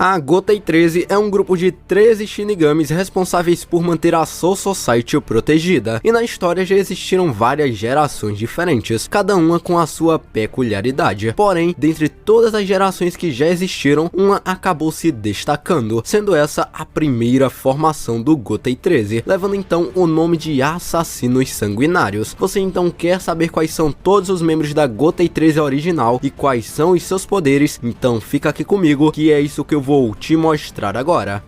A Gotei 13 é um grupo de 13 Shinigamis responsáveis por manter a Soul Society protegida, e na história já existiram várias gerações diferentes, cada uma com a sua peculiaridade. Porém, dentre todas as gerações que já existiram, uma acabou se destacando, sendo essa a primeira formação do Gotei 13, levando então o nome de Assassinos Sanguinários. Você então quer saber quais são todos os membros da Gotei 13 original e quais são os seus poderes? Então fica aqui comigo que é isso que eu vou te mostrar agora.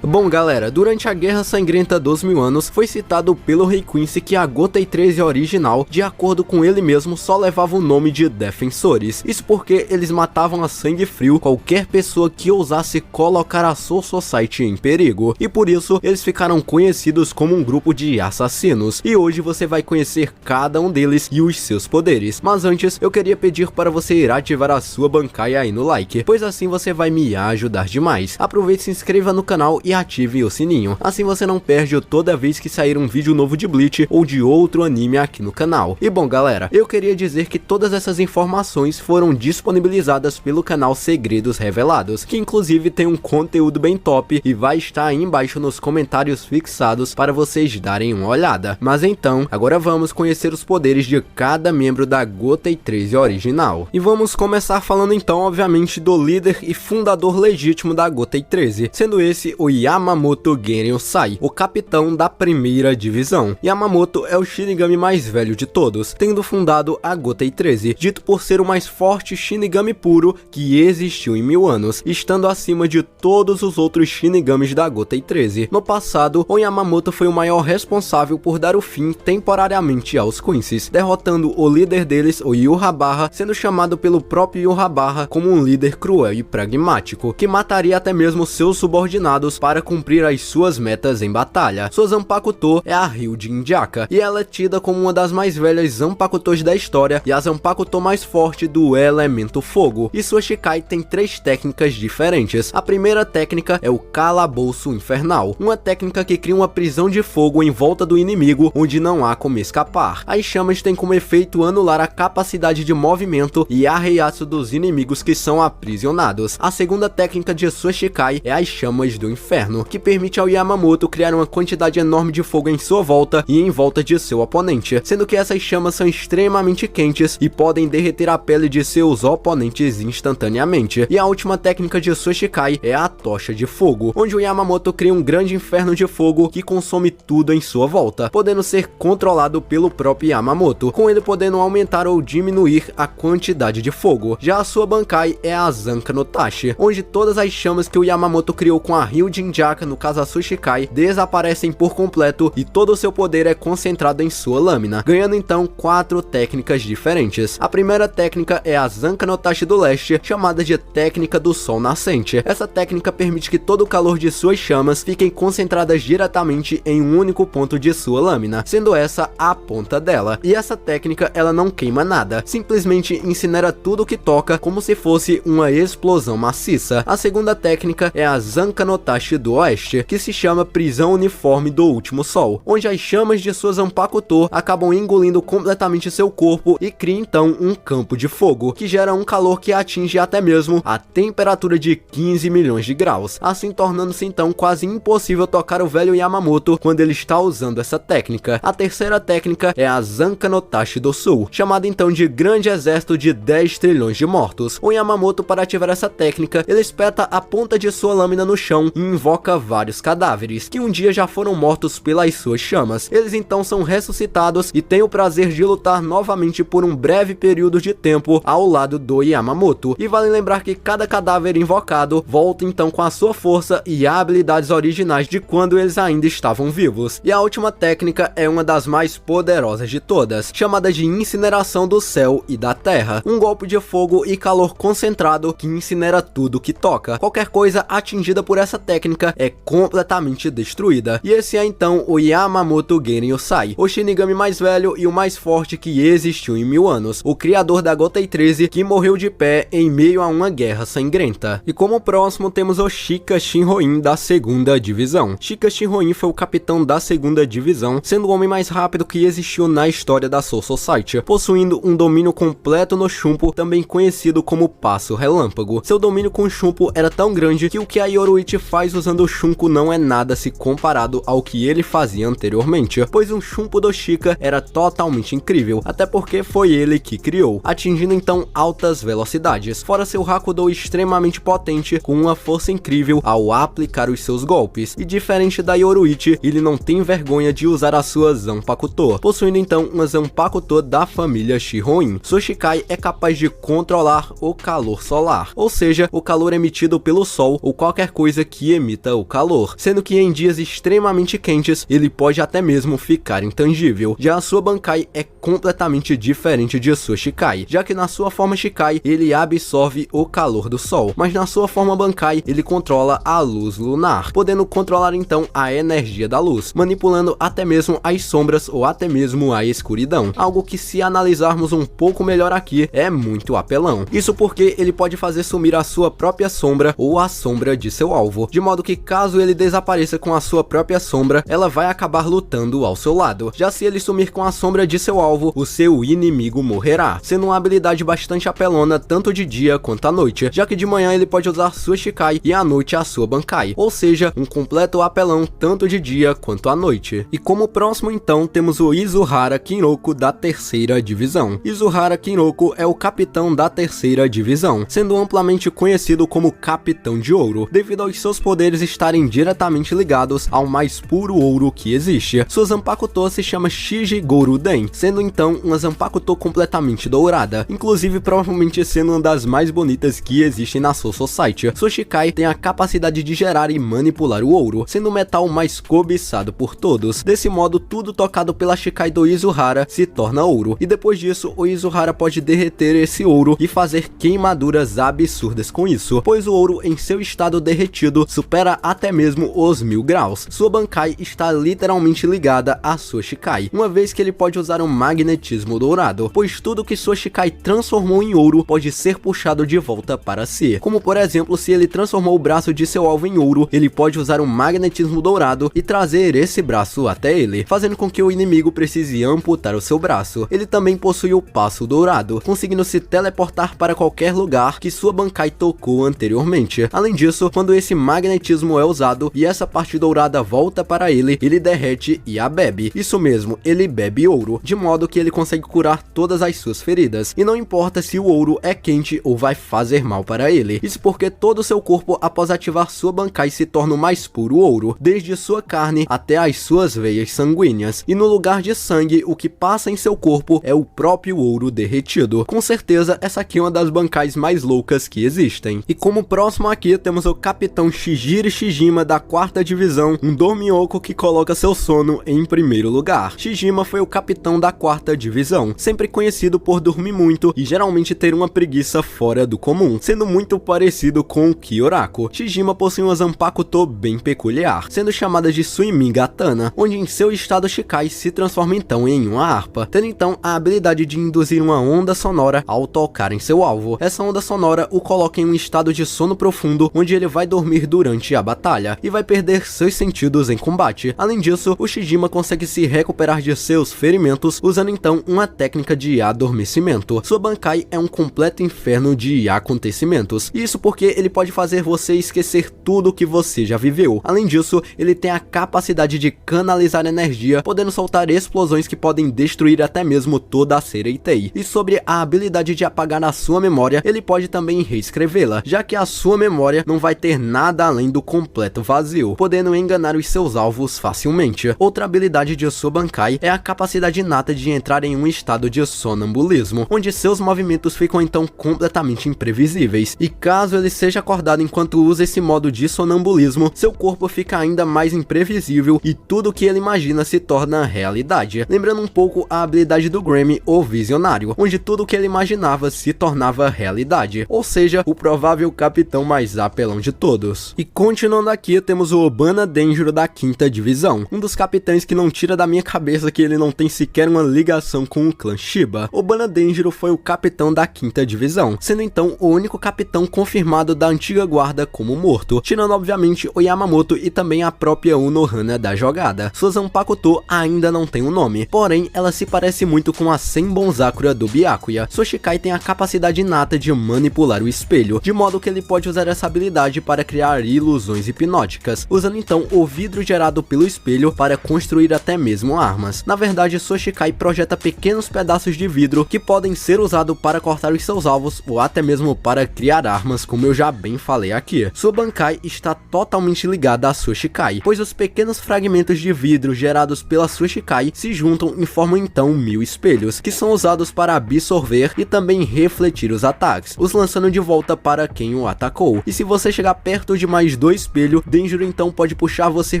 Bom galera, durante a Guerra Sangrenta dos Mil Anos, foi citado pelo Rei Quincy que a Gotei 13 original, de acordo com ele mesmo, só levava o nome de Defensores. Isso porque eles matavam a sangue frio qualquer pessoa que ousasse colocar a Soul Society em perigo, e por isso eles ficaram conhecidos como um grupo de assassinos, e hoje você vai conhecer cada um deles e os seus poderes. Mas antes, eu queria pedir para você ir ativar a sua bancaia aí no like, pois assim você vai me ajudar demais. Aproveite e se inscreva no canal e ative o sininho, assim você não perde toda vez que sair um vídeo novo de Bleach ou de outro anime aqui no canal. E bom galera, eu queria dizer que todas essas informações foram disponibilizadas pelo canal Segredos Revelados, que inclusive tem um conteúdo bem top e vai estar aí embaixo nos comentários fixados para vocês darem uma olhada. Mas então, agora vamos conhecer os poderes de cada membro da Gotei 13 original. E vamos começar falando então obviamente do líder e fundador legítimo da Gotei 13, sendo esse o Yamamoto Genryusai, o capitão da primeira divisão. Yamamoto é o Shinigami mais velho de todos, tendo fundado a Gotei 13, dito por ser o mais forte Shinigami puro que existiu em 1000 anos, estando acima de todos os outros Shinigamis da Gotei 13. No passado, o Yamamoto foi o maior responsável por dar o fim temporariamente aos Quincy's, derrotando o líder deles, o Yhwach, sendo chamado pelo próprio Yhwach como um líder cruel e pragmático, que mataria até mesmo seus subordinados para cumprir as suas metas em batalha. Sua Zanpakuto é a Ryujin Jaka, e ela é tida como uma das mais velhas Zanpakutos da história e a Zanpakuto mais forte do elemento fogo, e sua Shikai tem 3 técnicas diferentes. A primeira técnica é o Calabouço Infernal, uma técnica que cria uma prisão de fogo em volta do inimigo onde não há como escapar. As chamas têm como efeito anular a capacidade de movimento e arreiaço dos inimigos que são aprisionados. A segunda técnica de sua Shikai é as Chamas do Inferno, que permite ao Yamamoto criar uma quantidade enorme de fogo em sua volta e em volta de seu oponente, sendo que essas chamas são extremamente quentes e podem derreter a pele de seus oponentes instantaneamente. E a última técnica de sua Shikai é a Tocha de Fogo, onde o Yamamoto cria um grande inferno de fogo que consome tudo em sua volta, podendo ser controlado pelo próprio Yamamoto, com ele podendo aumentar ou diminuir a quantidade de fogo. Já a sua Bankai é a Zanka no Tachi, onde todas as chamas que o Yamamoto criou com a Ryujin Jaka, no caso a Shikai, desaparecem por completo e todo o seu poder é concentrado em sua lâmina, ganhando então 4 técnicas diferentes. A primeira técnica é a Zanka no Tachi do Leste, chamada de Técnica do Sol Nascente. Essa técnica permite que todo o calor de suas chamas fiquem concentradas diretamente em um único ponto de sua lâmina, sendo essa a ponta dela. E essa técnica ela não queima nada, simplesmente incinera tudo que toca como se fosse uma explosão maciça. A segunda técnica é a Zanka no Tachi do Oeste, que se chama Prisão Uniforme do Último Sol, onde as chamas de sua Zanpakuto acabam engolindo completamente seu corpo e cria então um campo de fogo, que gera um calor que atinge até mesmo a temperatura de 15 milhões de graus, assim tornando-se então quase impossível tocar o velho Yamamoto quando ele está usando essa técnica. A terceira técnica é a Zanka no Tachi do Sul, chamada então de Grande Exército de 10 trilhões de mortos. O Yamamoto, para ativar essa técnica, ele espeta a ponta de sua lâmina no chão e invoca vários cadáveres, que um dia já foram mortos pelas suas chamas. Eles então são ressuscitados e têm o prazer de lutar novamente por um breve período de tempo ao lado do Yamamoto. E vale lembrar que cada cadáver invocado volta então com a sua força e habilidades originais de quando eles ainda estavam vivos. E a última técnica é uma das mais poderosas de todas, chamada de Incineração do Céu e da Terra, um golpe de fogo e calor concentrado que incinera tudo que toca. Qualquer coisa atingida por essa técnica técnica é completamente destruída. E esse é então o Yamamoto Genryusai, o Shinigami mais velho e o mais forte que existiu em 1000 anos, o criador da Gotei 13 que morreu de pé em meio a uma guerra sangrenta. E como próximo temos o Shika Shinroin da segunda divisão. Shika Shinroin foi o capitão da segunda divisão, sendo o homem mais rápido que existiu na história da Soul Society, possuindo um domínio completo no Shunpo, também conhecido como Passo Relâmpago. Seu domínio com o Shunpo era tão grande que o que a Yoruichi faz usando o Shunko não é nada se comparado ao que ele fazia anteriormente, pois um Shunpo do Shika era totalmente incrível, até porque foi ele que criou, atingindo então altas velocidades, fora seu Hakudo extremamente potente com uma força incrível ao aplicar os seus golpes, e diferente da Yoruichi, ele não tem vergonha de usar a sua Zanpakuto, possuindo então uma Zanpakuto da família Shiroin. Sua Shikai é capaz de controlar o calor solar, ou seja, o calor emitido pelo sol ou qualquer coisa que emita o calor, sendo que em dias extremamente quentes ele pode até mesmo ficar intangível. Já a sua Bankai é completamente diferente de sua Shikai, já que na sua forma Shikai ele absorve o calor do sol, mas na sua forma Bankai ele controla a luz lunar, podendo controlar então a energia da luz, manipulando até mesmo as sombras ou até mesmo a escuridão, algo que, se analisarmos um pouco melhor aqui, é muito apelão. Isso porque ele pode fazer sumir a sua própria sombra ou a sombra de seu alvo, de modo que caso ele desapareça com a sua própria sombra, ela vai acabar lutando ao seu lado. Já se ele sumir com a sombra de seu alvo, o seu inimigo morrerá, sendo uma habilidade bastante apelona tanto de dia quanto à noite, já que de manhã ele pode usar sua Shikai e à noite a sua Bankai, ou seja, um completo apelão tanto de dia quanto à noite. E como próximo então temos o Izuhara Kinroku da terceira divisão. Izuhara Kinroku é o capitão da terceira divisão, sendo amplamente conhecido como Capitão de Ouro, devido aos seus poderes estarem diretamente ligados ao mais puro ouro que existe. Sua Zanpakuto se chama Shiji Goruden, sendo então uma Zanpakuto completamente dourada, inclusive provavelmente sendo uma das mais bonitas que existem na Soul Society. Sua Shikai tem a capacidade de gerar e manipular o ouro, sendo o metal mais cobiçado por todos. Desse modo, tudo tocado pela Shikai do Izuhara se torna ouro, e depois disso o Izuhara pode derreter esse ouro e fazer queimaduras absurdas com isso, pois o ouro em seu estado derretido supera até mesmo os 1000 graus. Sua Bankai está literalmente ligada à sua Shikai, uma vez que ele pode usar um magnetismo dourado, pois tudo que sua Shikai transformou em ouro pode ser puxado de volta para si, como por exemplo, se ele transformou o braço de seu alvo em ouro, ele pode usar um magnetismo dourado e trazer esse braço até ele, fazendo com que o inimigo precise amputar o seu braço. Ele também possui o passo dourado, conseguindo se teleportar para qualquer lugar que sua Bankai tocou anteriormente. Além disso, quando esse magnetismo é usado e essa parte dourada volta para ele, ele derrete e a bebe. Isso mesmo, ele bebe ouro, de modo que ele consegue curar todas as suas feridas, e não importa se o ouro é quente ou vai fazer mal para ele. Isso porque todo o seu corpo, após ativar sua Bankai, se torna o mais puro ouro, desde sua carne até as suas veias sanguíneas, e no lugar de sangue, o que passa em seu corpo é o próprio ouro derretido. Com certeza, essa aqui é uma das Bankais mais loucas que existem. E como próximo aqui, temos o Capitão Shijiri Shijima da quarta divisão, um dorminhoco que coloca seu sono em primeiro lugar. Shijima foi o capitão da quarta divisão, sempre conhecido por dormir muito e geralmente ter uma preguiça fora do comum, sendo muito parecido com o Kyoraku. Shijima possui uma Zanpakuto bem peculiar, sendo chamada de Suimin Gatana, onde em seu estado Shikai se transforma então em uma harpa, tendo então a habilidade de induzir uma onda sonora ao tocar em seu alvo. Essa onda sonora o coloca em um estado de sono profundo, onde ele vai dormir durante a batalha e vai perder seus sentidos em combate. Além disso, o Shijima consegue se recuperar de seus ferimentos usando então uma técnica de adormecimento. Sua Bankai é um completo inferno de acontecimentos, isso porque ele pode fazer você esquecer tudo que você já viveu. Além disso, ele tem a capacidade de canalizar energia, podendo soltar explosões que podem destruir até mesmo toda a Sereitei. E sobre a habilidade de apagar a sua memória, ele pode também reescrevê-la, já que a sua memória não vai ter nada além do completo vazio, podendo enganar os seus alvos facilmente. Outra habilidade de sua Bankai é a capacidade inata de entrar em um estado de sonambulismo, onde seus movimentos ficam então completamente imprevisíveis, e caso ele seja acordado enquanto usa esse modo de sonambulismo, seu corpo fica ainda mais imprevisível e tudo que ele imagina se torna realidade, lembrando um pouco a habilidade do Grammy, o Visionário, onde tudo que ele imaginava se tornava realidade, ou seja, o provável capitão mais apelão de todos. E continuando aqui, temos o Obana Denjiro da 5ª divisão, um dos capitães que não tira da minha cabeça que ele não tem sequer uma ligação com o clã Shiba. Obana Denjiro foi o capitão da 5ª divisão, sendo então o único capitão confirmado da antiga guarda como morto, tirando obviamente o Yamamoto e também a própria Unohana da jogada. Sua Zanpakuto ainda não tem um nome, porém ela se parece muito com a Senbon Sakura do Byakuya. Sua Shikai tem a capacidade inata de manipular o espelho, de modo que ele pode usar essa habilidade para criar ilusões hipnóticas, usando então o vidro gerado pelo espelho para construir até mesmo armas. Na verdade, sua Shikai projeta pequenos pedaços de vidro que podem ser usados para cortar os seus alvos ou até mesmo para criar armas, como eu já bem falei aqui. Sua Bankai está totalmente ligada à sua Shikai, pois os pequenos fragmentos de vidro gerados pela sua Shikai se juntam e formam então 1000 espelhos, que são usados para absorver e também refletir os ataques, os lançando de volta para quem o atacou. E se você chegar perto de mais do espelho, Denjiro então pode puxar você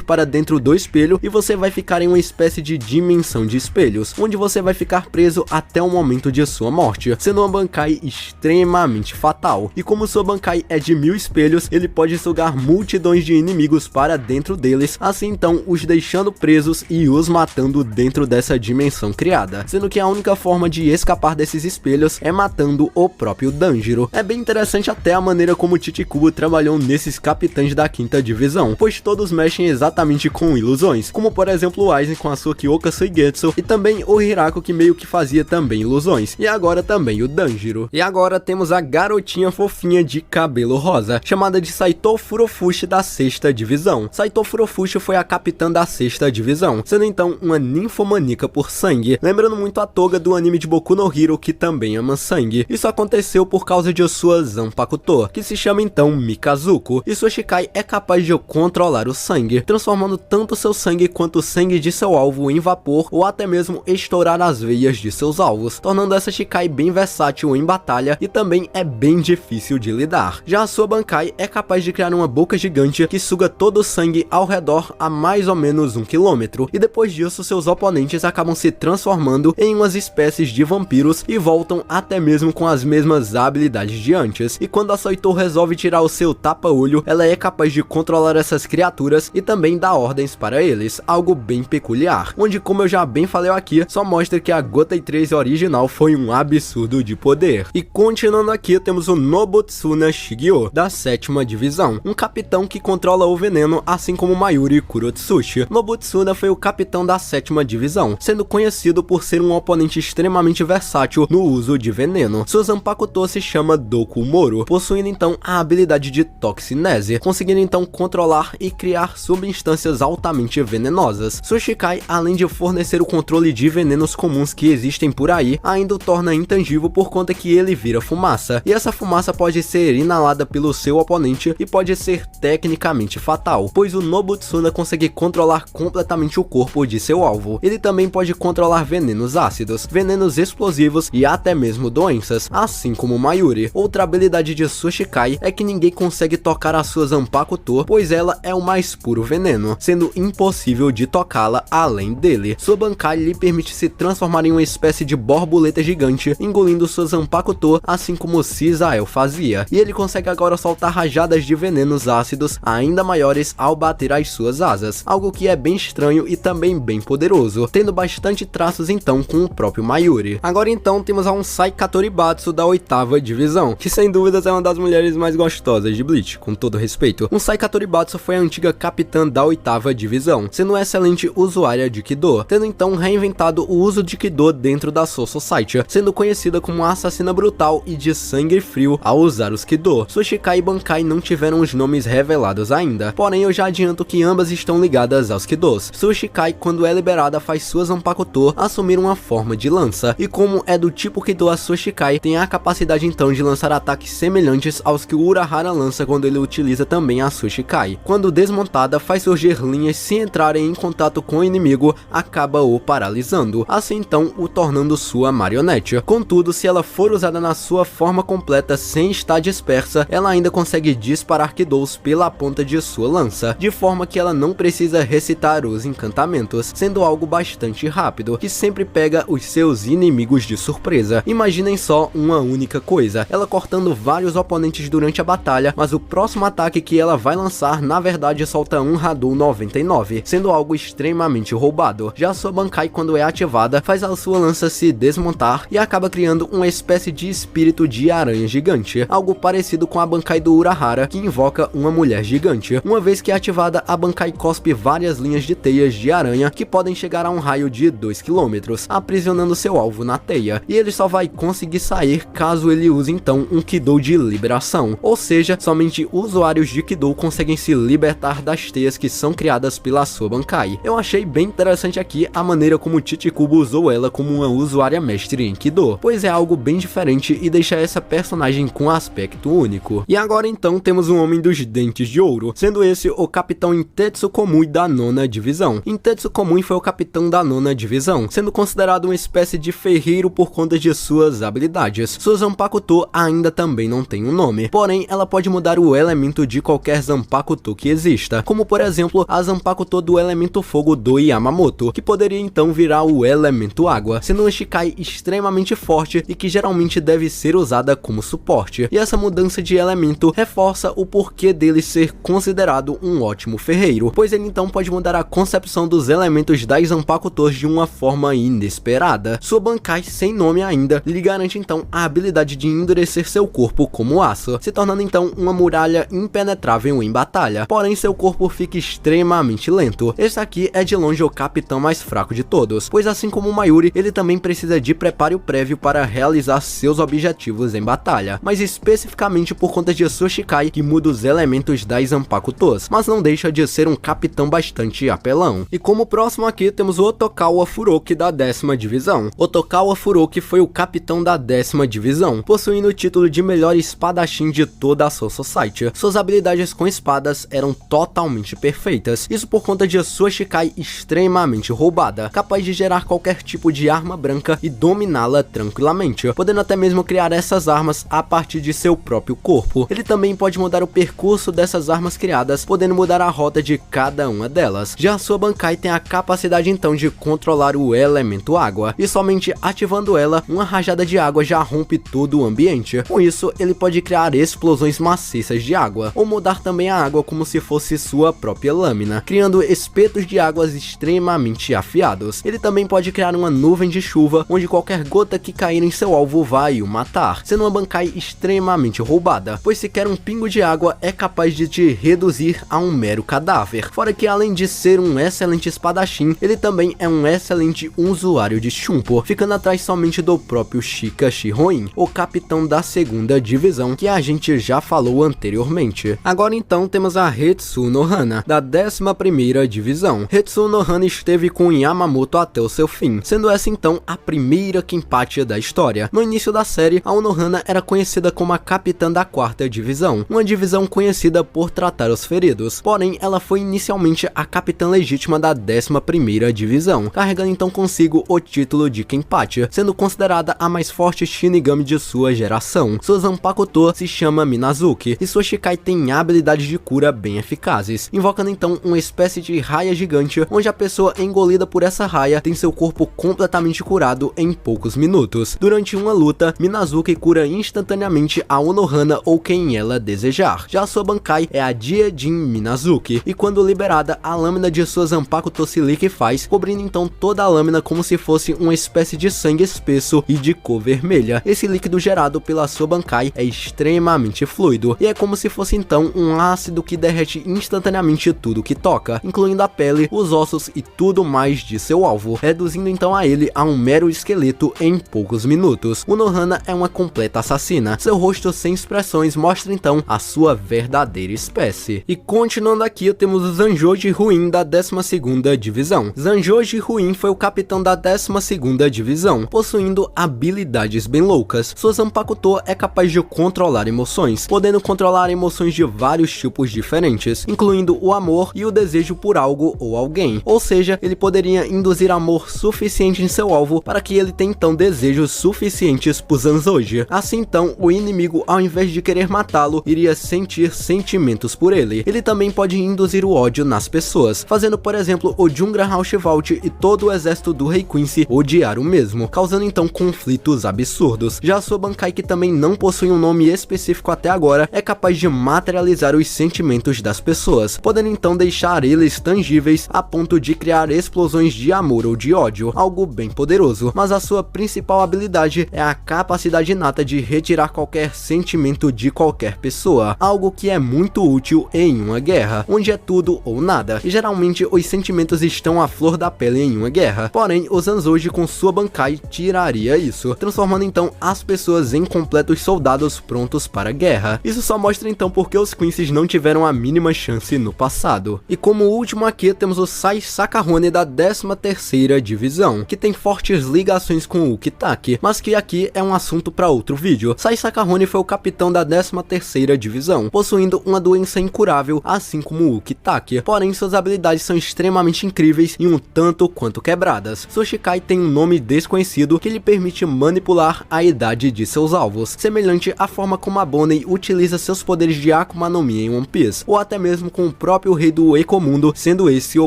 para dentro do espelho e você vai ficar em uma espécie de dimensão de espelhos, onde você vai ficar preso até o momento de sua morte, sendo uma Bankai extremamente fatal. E como sua Bankai é de 1000 espelhos, ele pode sugar multidões de inimigos para dentro deles, assim então os deixando presos e os matando dentro dessa dimensão criada, sendo que a única forma de escapar desses espelhos é matando o próprio Denjiro. É bem interessante até a maneira como Chichikubo trabalhou nesses capitães da 5ª divisão, pois todos mexem exatamente com ilusões, como por exemplo o Aizen com a sua Kyoka Suigetsu e também o Hirako, que meio que fazia também ilusões, e agora também o Denjiro. E agora temos a garotinha fofinha de cabelo rosa, chamada de Saito Furofushi da 6ª divisão. Saito Furofushi foi a capitã da 6ª divisão, sendo então uma ninfomaníaca por sangue, lembrando muito a Toga do anime de Boku no Hero, que também ama sangue. Isso aconteceu por causa de sua Zanpakuto, que se chama então Mikazuko, e sua Shikai é capaz de controlar o sangue, transformando tanto seu sangue quanto o sangue de seu alvo em vapor ou até mesmo estourar as veias de seus alvos, tornando essa Shikai bem versátil em batalha e também é bem difícil de lidar. Já a sua Bankai é capaz de criar uma boca gigante que suga todo o sangue ao redor a mais ou menos 1 km, e depois disso seus oponentes acabam se transformando em umas espécies de vampiros e voltam até mesmo com as mesmas habilidades de antes. E quando a Saito resolve tirar o seu tapa-olho, ela é capaz de controlar essas criaturas e também dar ordens para eles, algo bem peculiar, onde, como eu já bem falei aqui, só mostra que a Gotei 13 original foi um absurdo de poder. E continuando aqui, temos o Nobutsuna Shigeo da 7ª divisão, um capitão que controla o veneno, assim como Mayuri Kurotsushi. Nobutsuna foi o capitão da 7ª divisão, sendo conhecido por ser um oponente extremamente versátil no uso de veneno. Sua Zanpakuto se chama Dokumoro, possuindo então a habilidade de toxinese, conseguindo então controlar e criar substâncias altamente venenosas. Sua Shikai, além de fornecer o controle de venenos comuns que existem por aí, ainda o torna intangível por conta que ele vira fumaça, e essa fumaça pode ser inalada pelo seu oponente e pode ser tecnicamente fatal, pois o Nobutsuna consegue controlar completamente o corpo de seu alvo. Ele também pode controlar venenos ácidos, venenos explosivos e até mesmo doenças, assim como Mayuri. Outra habilidade de sua Shikai é que ninguém consegue tocar a sua Zanpakuto, pois ela é o mais puro veneno, sendo impossível de tocá-la além dele. Sua Bankai lhe permite se transformar em uma espécie de borboleta gigante, engolindo sua Zanpakuto, assim como Cisael fazia, e ele consegue agora soltar rajadas de venenos ácidos ainda maiores ao bater as suas asas, algo que é bem estranho e também bem poderoso, tendo bastante traços então com o próprio Mayuri. Agora então temos a Unsai Katoribatsu da 8ª divisão, que sem dúvidas é uma das mulheres mais gostosas de Bleach, com todo respeito. Unsai Katoribatsu foi a antiga capitã da 8ª divisão, sendo uma excelente usuária de Kido, tendo então reinventado o uso de Kido dentro da Soul Society, sendo conhecida como uma assassina brutal e de sangue frio ao usar os Kido. Sua Shikai e Bankai não tiveram os nomes revelados ainda, porém eu já adianto que ambas estão ligadas aos Kidos. Sua Shikai, quando é liberada, faz sua Zanpakuto assumir uma forma de lança, e como é do tipo Kido, a sua Shikai tem a capacidade então de lançar ataques semelhantes aos que o Urahara lança quando ele utiliza também a sua Shikai. Quando desmontada, faz surgir linhas, se entrarem em contato com o inimigo, acaba o paralisando, assim então o tornando sua marionete. Contudo, se ela for usada na sua forma completa sem estar dispersa, ela ainda consegue disparar Kidos pela ponta de sua lança, de forma que ela não precisa recitar os encantamentos, sendo algo bastante rápido, que sempre pega os seus inimigos de surpresa. Imaginem só uma única coisa, ela cortando vários oponentes durante a batalha, mas o próximo ataque que ela vai lançar na verdade solta um Hadou 99, sendo algo extremamente roubado. Já sua Bankai, quando é ativada, faz a sua lança se desmontar e acaba criando uma espécie de espírito de aranha gigante, algo parecido com a Bankai do Urahara, que invoca uma mulher gigante. Uma vez que é ativada, a Bankai cospe várias linhas de teias de aranha que podem chegar a um raio de 2 km, aprisionando seu alvo na teia, e ele só vai conseguir sair caso ele use então um Kidou de liberação, ou seja, somente usuários de Kidou conseguem se libertar das teias que são criadas pela sua Bankai. Eu achei bem interessante aqui a maneira como Chichikubo usou ela como uma usuária mestre em Kidou, pois é algo bem diferente e deixa essa personagem com um aspecto único. E agora então temos um homem dos dentes de ouro, sendo esse o capitão Intetsu Komui da 9ª divisão. Intetsu Komui foi o capitão da 9ª divisão, sendo considerado uma espécie de ferreiro por conta de suas habilidades. Sua Zanpakuto ainda também não tem um nome, porém ela pode mudar o elemento de qualquer Zanpakuto que exista, como por exemplo a Zanpakuto do elemento fogo do Yamamoto, que poderia então virar o elemento água, sendo um Shikai extremamente forte e que geralmente deve ser usada como suporte. E essa mudança de elemento reforça o porquê dele ser considerado um ótimo ferreiro, pois ele então pode mudar a concepção dos elementos das Zanpakutos de uma forma inesperada. Sua Bankai, sem nome ainda, lhe garante então a habilidade de endurecer seu corpo como aço, se tornando então uma muralha impenetrável em batalha, porém seu corpo fica extremamente lento. Esse aqui é de longe o capitão mais fraco de todos, pois assim como o Mayuri, ele também precisa de preparo prévio para realizar seus objetivos em batalha, mas especificamente por conta de sua Shikai, que muda os elementos das Zanpakutos, mas não deixa de ser um capitão bastante apelão. E como próximo aqui temos o Otokawa Furoki da 10ª divisão. Otokawa Furoki foi o capitão da 10ª divisão, possuindo o título de melhor espadachim de toda a Soul Society. Suas habilidades com espadas eram totalmente perfeitas, isso por conta de sua Shikai extremamente roubada, capaz de gerar qualquer tipo de arma branca e dominá-la tranquilamente, podendo até mesmo criar essas armas a partir de seu próprio corpo. Ele também pode mudar o percurso dessas armas criadas, podendo mudar a rota de cada uma delas. Já sua Bankai tem a capacidade então de controlar o elemento água, e somente ativando ela, uma rajada de água já rompe todo o ambiente. Com isso, ele pode criar explosões maciças de água, ou mudar também a água como se fosse sua própria lâmina, criando espetos de águas extremamente afiados. Ele também pode criar uma nuvem de chuva, onde qualquer gota que cair em seu alvo vai o matar, sendo uma Bankai extremamente roubada, pois sequer um pingo de água é capaz de te reduzir a um mero cadáver. Fora que além de ser um excelente espadachim, ele também é um excelente usuário de Shunpo, ficando atrás somente do próprio Shika Shihoin, o capitão da 2ª divisão, que a gente já falou anteriormente. Agora então temos a Hetsu no Hana, da 11ª divisão. Hetsu no Hana esteve com Yamamoto até o seu fim, sendo essa então a primeira Kenpachi da história. No início da série, a Unohana era conhecida como a capitã da 4ª divisão, uma divisão conhecida por tratar os feridos, porém ela foi inicialmente a capitã legítima da 11ª divisão, carregando então consigo o título de Kenpachi, sendo considerada a mais forte Shinigami de sua geração. Sua Zanpakuto se chama Minazuki, e sua Shikai tem habilidades de cura bem eficazes, invocando então uma espécie de raia gigante, onde a pessoa engolida por essa raia tem seu corpo completamente curado em poucos minutos. Durante uma luta, Minazuki cura instantaneamente a Unohana ou quem ela desejar. Já sua Bankai é a Jiejin Minazuki, e quando liberada, a lâmina de sua Zanpakuto se liquefaz, cobrindo então toda a lâmina como se fosse uma espécie de sangue espesso e de cor vermelha. Esse líquido gerado pela sua Bankai é extremamente fluido, e é como se fosse então um ácido que derrete instantaneamente tudo que toca, incluindo a pele, os ossos e tudo mais de seu alvo, reduzindo então a ele a um mero esqueleto em poucos minutos. Unohana é uma completa assassina, seu rosto sem expressões mostra então a sua verdadeira espécie. E continuando aqui, temos o Zanjoji Ruin da 12ª divisão. Zanjoji Ruin foi o capitão da 12ª divisão, possuindo habilidades bem loucas. Sua Zanpakuto é capaz de controlar emoções, podendo controlar emoções de vários tipos diferentes, incluindo o amor e o desejo por algo ou alguém. Ou seja, ele poderia induzir amor suficiente em seu alvo para que ele tenha então desejos suficientes por Zanjoji. Assim então, o inimigo, ao invés de querer matá-lo, iria sentir sentimentos por ele. Ele também pode induzir o ódio nas pessoas, fazendo por exemplo o Jungra Haushivault e todo o exército do Rei Quincy odiar o mesmo, causando então conflitos absurdos. Já sua Bankai, que também não possui um nome específico até agora, é capaz de materializar materializar os sentimentos das pessoas, podendo então deixar eles tangíveis a ponto de criar explosões de amor ou de ódio, algo bem poderoso. Mas a sua principal habilidade é a capacidade inata de retirar qualquer sentimento de qualquer pessoa, algo que é muito útil em uma guerra, onde é tudo ou nada, e geralmente os sentimentos estão à flor da pele em uma guerra. Porém, o Zanzouji com sua Bankai tiraria isso, transformando então as pessoas em completos soldados prontos para a guerra. Isso só mostra então porque os Quincy's não tiveram a mínima chance no passado. E como último aqui temos o Sai Sakahone da 13ª divisão, que tem fortes ligações com o Ukitake, mas que aqui é um assunto para outro vídeo. Sai Sakahone foi o capitão da 13ª divisão, possuindo uma doença incurável, assim como o Ukitake, porém suas habilidades são extremamente incríveis e um tanto quanto quebradas. Sua Shikai tem um nome desconhecido que lhe permite manipular a idade de seus alvos, semelhante à forma como a Bonnie utiliza seus poderes de Akuma no Mi em One Piece, ou até mesmo com o próprio rei do Ecomundo, sendo esse o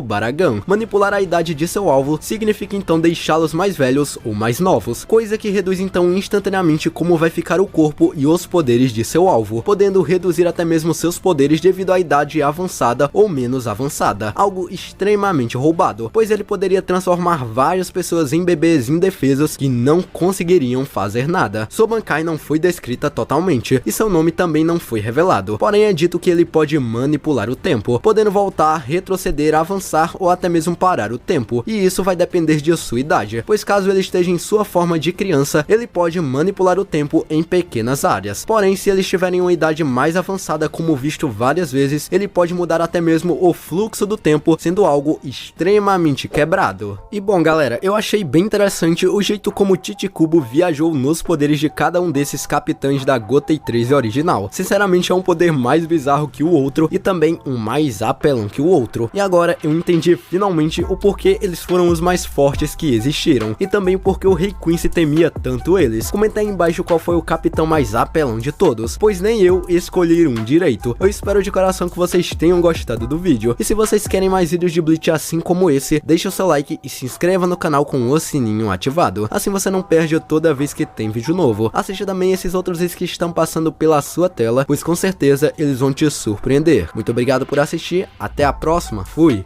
Baragan. Manipular a idade de seu alvo significa então deixá-los mais velhos ou mais novos, coisa que reduz então instantaneamente como vai ficar o corpo e os poderes de seu alvo, podendo reduzir até mesmo seus poderes devido à idade avançada ou menos avançada, algo extremamente roubado, pois ele poderia transformar várias pessoas em bebês indefesos que não conseguiriam fazer nada. Sua Bankai não foi descrita totalmente, e seu nome também não foi revelado, porém é dito que ele pode manipular o tempo, podendo voltar, retroceder, avançar ou até mesmo parar o tempo, e isso vai depender de sua idade, pois caso ele esteja em sua forma de criança, ele pode manipular o tempo em pequenas áreas, porém se ele estiver em uma idade mais avançada, como visto várias vezes, ele pode mudar até mesmo o fluxo do tempo, sendo algo extremamente quebrado. E bom galera, eu achei bem interessante o jeito como Chichikubo viajou nos poderes de cada um desses capitães da Gotei 13 original. Sinceramente é um poder mais bizarro que o outro e também um mais apelão que o outro. E agora eu entendi finalmente o porquê eles foram os mais fortes que existiram, e também porque o Rei Quincy temia tanto eles. Comenta aí embaixo qual foi o capitão mais apelão de todos, pois nem eu escolhi um direito. Eu espero de coração que vocês tenham gostado do vídeo, e se vocês querem mais vídeos de Bleach assim como esse, deixa o seu like e se inscreva no canal com o sininho ativado, assim você não perde toda vez que tem vídeo novo. Assista também esses outros vídeos que estão passando pela sua tela, pois com certeza eles vão te surpreender. Muito obrigado por assistir, até a próxima, fui!